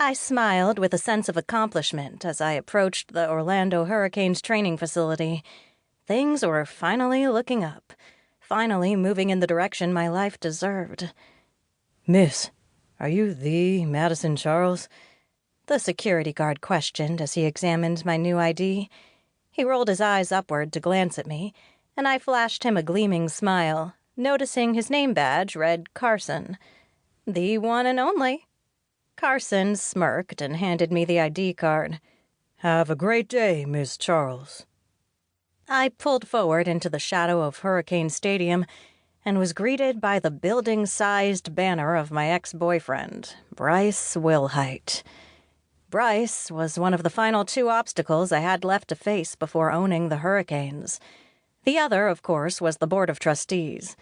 I smiled with a sense of accomplishment as I approached the Orlando Hurricanes training facility. Things were finally looking up, finally moving in the direction my life deserved. "Miss, are you the Madison Charles?" the security guard questioned as he examined my new ID. He rolled his eyes upward to glance at me, and I flashed him a gleaming smile, noticing his name badge read Carson. The one and only. Carson smirked and handed me the ID card. "Have a great day, Miss Charles." I pulled forward into the shadow of Hurricane Stadium and was greeted by the building-sized banner of my ex-boyfriend, Bryce Wilhite. Bryce was one of the final 2 obstacles I had left to face before owning the Hurricanes. The other, of course, was the Board of Trustees.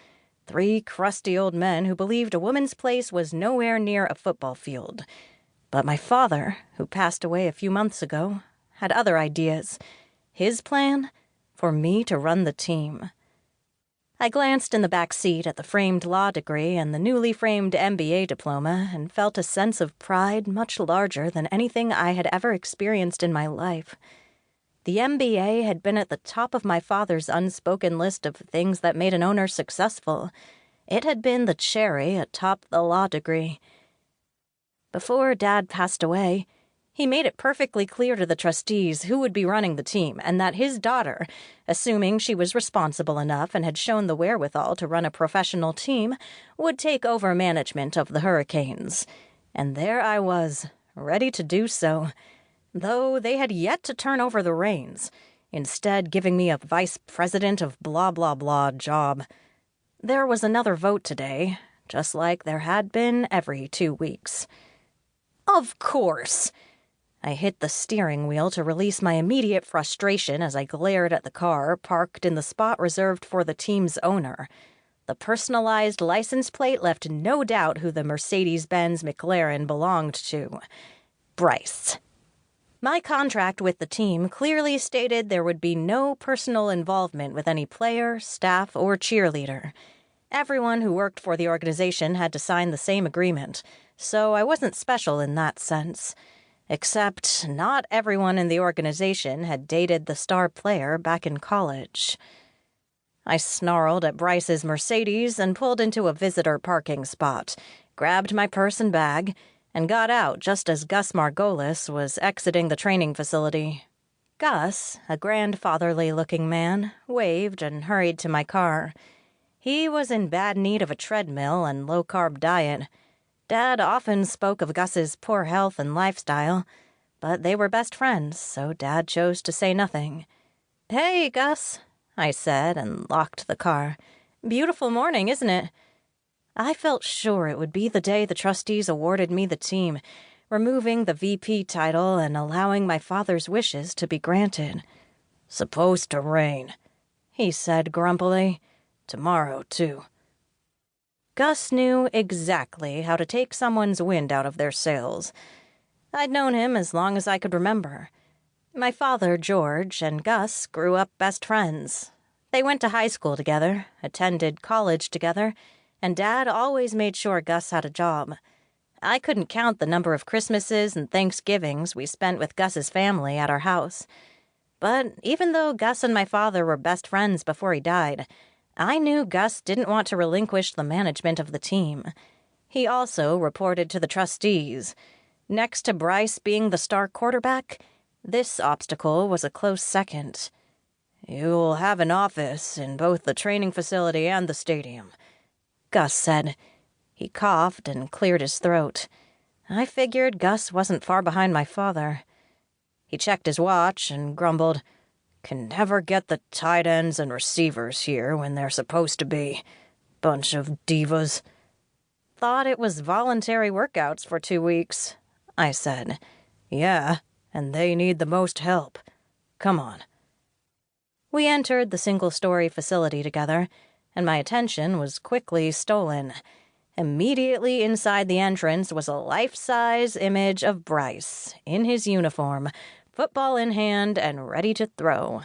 3 crusty old men who believed a woman's place was nowhere near a football field. But my father, who passed away a few months ago, had other ideas. His plan? For me to run the team. I glanced in the back seat at the framed law degree and the newly framed MBA diploma and felt a sense of pride much larger than anything I had ever experienced in my life. The MBA had been at the top of my father's unspoken list of things that made an owner successful. It had been the cherry atop the law degree. Before Dad passed away, he made it perfectly clear to the trustees who would be running the team and that his daughter, assuming she was responsible enough and had shown the wherewithal to run a professional team, would take over management of the Hurricanes. And there I was, ready to do so, though they had yet to turn over the reins, instead giving me a vice president of blah-blah-blah job. There was another vote today, just like there had been every 2 weeks. Of course! I hit the steering wheel to release my immediate frustration as I glared at the car parked in the spot reserved for the team's owner. The personalized license plate left no doubt who the Mercedes-Benz McLaren belonged to. Bryce. My contract with the team clearly stated there would be no personal involvement with any player, staff, or cheerleader. Everyone who worked for the organization had to sign the same agreement, so I wasn't special in that sense. Except not everyone in the organization had dated the star player back in college. I snarled at Bryce's Mercedes and pulled into a visitor parking spot, grabbed my purse and bag, and got out just as Gus Margolis was exiting the training facility. Gus, a grandfatherly-looking man, waved and hurried to my car. He was in bad need of a treadmill and low-carb diet. Dad often spoke of Gus's poor health and lifestyle, but they were best friends, so Dad chose to say nothing. "Hey, Gus," I said and locked the car. "Beautiful morning, isn't it?" I felt sure it would be the day the trustees awarded me the team, removing the VP title and allowing my father's wishes to be granted. "Supposed to rain," he said grumpily. "Tomorrow, too." Gus knew exactly how to take someone's wind out of their sails. I'd known him as long as I could remember. My father, George, and Gus grew up best friends. They went to high school together, attended college together, and Dad always made sure Gus had a job. I couldn't count the number of Christmases and Thanksgivings we spent with Gus's family at our house. But even though Gus and my father were best friends before he died, I knew Gus didn't want to relinquish the management of the team. He also reported to the trustees. Next to Bryce being the star quarterback, this obstacle was a close second. "You'll have an office in both the training facility and the stadium," Gus said. He coughed and cleared his throat. I figured Gus wasn't far behind my father. He checked his watch and grumbled, "Can never get the tight ends and receivers here when they're supposed to be. Bunch of divas." "Thought it was voluntary workouts for 2 weeks," I said. "Yeah, and they need the most help. Come on." We entered the single-story facility together, and my attention was quickly stolen. Immediately inside the entrance was a life-size image of Bryce, in his uniform, football in hand and ready to throw.